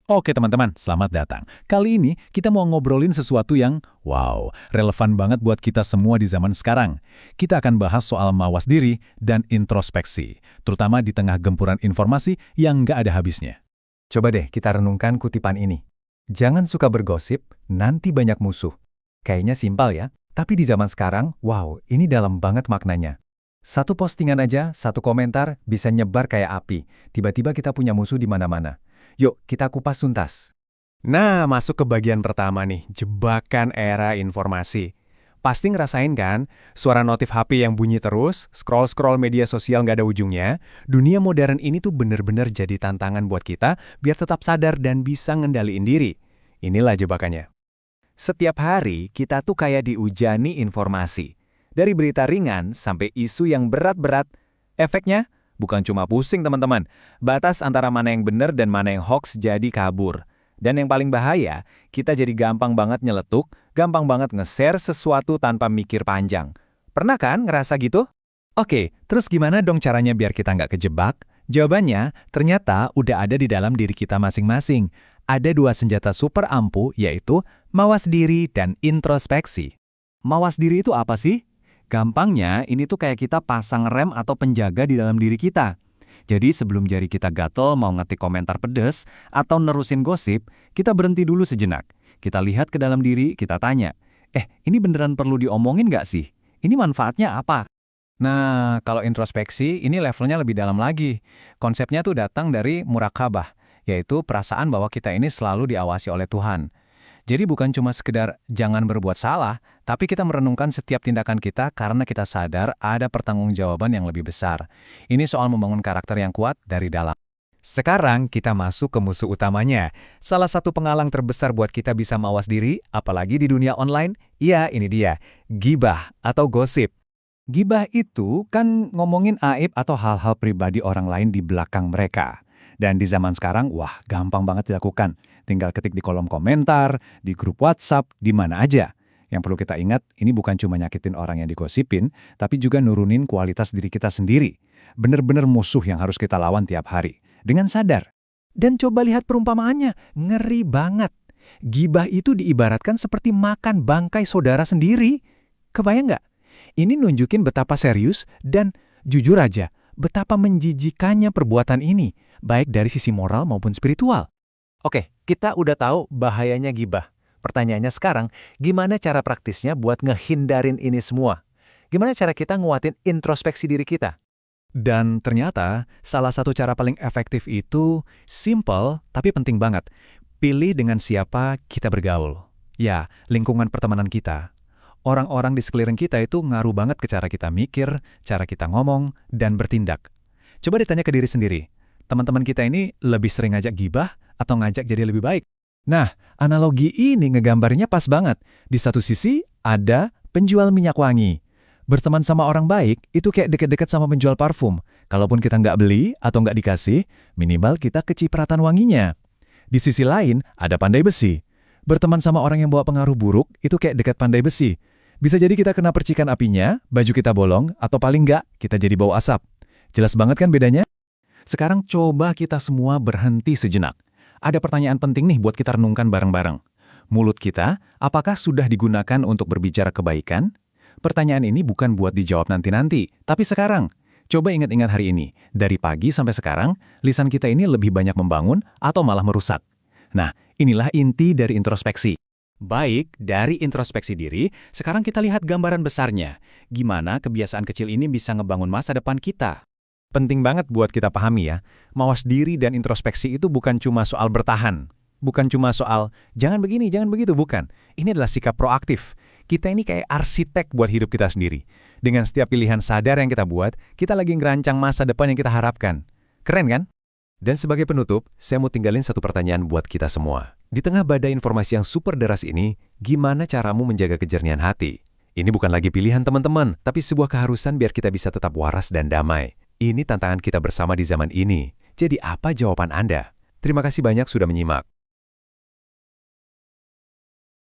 Oke teman-teman, selamat datang. Kali ini kita mau ngobrolin sesuatu yang, wow, relevan banget buat kita semua di zaman sekarang. Kita akan bahas soal mawas diri dan introspeksi, terutama di tengah gempuran informasi yang nggak ada habisnya. Coba deh kita renungkan kutipan ini. Jangan suka bergosip, nanti banyak musuh. Kayaknya simpel ya, tapi di zaman sekarang, wow, ini dalam banget maknanya. Satu postingan aja, satu komentar, bisa nyebar kayak api. Tiba-tiba kita punya musuh di mana-mana. Yuk, kita kupas tuntas. Nah, masuk ke bagian pertama nih, jebakan era informasi. Pasti ngerasain kan, suara notif HP yang bunyi terus, scroll-scroll media sosial nggak ada ujungnya. Dunia modern ini tuh bener-bener jadi tantangan buat kita biar tetap sadar dan bisa ngendaliin diri. Inilah jebakannya. Setiap hari, kita tuh kayak diujani informasi. Dari berita ringan sampai isu yang berat-berat. Efeknya? Bukan cuma pusing teman-teman, batas antara mana yang benar dan mana yang hoax jadi kabur. Dan yang paling bahaya, kita jadi gampang banget nyeletuk, gampang banget nge-share sesuatu tanpa mikir panjang. Pernah kan ngerasa gitu? Oke, terus gimana dong caranya biar kita nggak kejebak? Jawabannya, ternyata udah ada di dalam diri kita masing-masing. Ada dua senjata super ampuh, yaitu mawas diri dan introspeksi. Mawas diri itu apa sih? Gampangnya, ini tuh kayak kita pasang rem atau penjaga di dalam diri kita. Jadi sebelum jari kita gatel mau ngetik komentar pedes atau nerusin gosip, kita berhenti dulu sejenak. Kita lihat ke dalam diri, kita tanya, ini beneran perlu diomongin nggak sih? Ini manfaatnya apa? Nah, kalau introspeksi, ini levelnya lebih dalam lagi. Konsepnya tuh datang dari murakabah, yaitu perasaan bahwa kita ini selalu diawasi oleh Tuhan. Jadi bukan cuma sekedar jangan berbuat salah, tapi kita merenungkan setiap tindakan kita karena kita sadar ada pertanggungjawaban yang lebih besar. Ini soal membangun karakter yang kuat dari dalam. Sekarang kita masuk ke musuh utamanya. Salah satu penghalang terbesar buat kita bisa mawas diri, apalagi di dunia online, ya ini dia, gibah atau gosip. Gibah itu kan ngomongin aib atau hal-hal pribadi orang lain di belakang mereka. Dan di zaman sekarang, wah gampang banget dilakukan. Tinggal ketik di kolom komentar, di grup WhatsApp, di mana aja. Yang perlu kita ingat, ini bukan cuma nyakitin orang yang digosipin, tapi juga nurunin kualitas diri kita sendiri. Bener-bener musuh yang harus kita lawan tiap hari. Dengan sadar. Dan coba lihat perumpamaannya, ngeri banget. Gibah itu diibaratkan seperti makan bangkai saudara sendiri. Kebayang nggak? Ini nunjukin betapa serius dan jujur aja, betapa menjijikannya perbuatan ini, baik dari sisi moral maupun spiritual. Oke, kita udah tahu bahayanya gibah. Pertanyaannya sekarang, gimana cara praktisnya buat ngehindarin ini semua? Gimana cara kita nguatin introspeksi diri kita? Dan ternyata, salah satu cara paling efektif itu simple tapi penting banget. Pilih dengan siapa kita bergaul. Ya, lingkungan pertemanan kita. Orang-orang di sekeliling kita itu ngaruh banget ke cara kita mikir, cara kita ngomong, dan bertindak. Coba ditanya ke diri sendiri, teman-teman kita ini lebih sering ngajak gibah atau ngajak jadi lebih baik? Nah, analogi ini ngegambarnya pas banget. Di satu sisi, ada penjual minyak wangi. Berteman sama orang baik, itu kayak deket-deket sama penjual parfum. Kalaupun kita nggak beli atau nggak dikasih, minimal kita kecipratan wanginya. Di sisi lain, ada pandai besi. Berteman sama orang yang bawa pengaruh buruk, itu kayak dekat pandai besi. Bisa jadi kita kena percikan apinya, baju kita bolong, atau paling nggak, kita jadi bau asap. Jelas banget kan bedanya? Sekarang coba kita semua berhenti sejenak. Ada pertanyaan penting nih buat kita renungkan bareng-bareng. Mulut kita, apakah sudah digunakan untuk berbicara kebaikan? Pertanyaan ini bukan buat dijawab nanti-nanti, tapi sekarang. Coba ingat-ingat hari ini. Dari pagi sampai sekarang, lisan kita ini lebih banyak membangun atau malah merusak. Nah, inilah inti dari introspeksi. Baik, dari introspeksi diri, sekarang kita lihat gambaran besarnya. Gimana kebiasaan kecil ini bisa ngebangun masa depan kita. Penting banget buat kita pahami ya, mawas diri dan introspeksi itu bukan cuma soal bertahan. Bukan cuma soal, jangan begini, jangan begitu, bukan. Ini adalah sikap proaktif. Kita ini kayak arsitek buat hidup kita sendiri. Dengan setiap pilihan sadar yang kita buat, kita lagi ngerancang masa depan yang kita harapkan. Keren kan? Dan sebagai penutup, saya mau tinggalin satu pertanyaan buat kita semua. Di tengah badai informasi yang super deras ini, gimana caramu menjaga kejernihan hati? Ini bukan lagi pilihan teman-teman, tapi sebuah keharusan biar kita bisa tetap waras dan damai. Ini tantangan kita bersama di zaman ini. Jadi apa jawaban Anda? Terima kasih banyak sudah menyimak.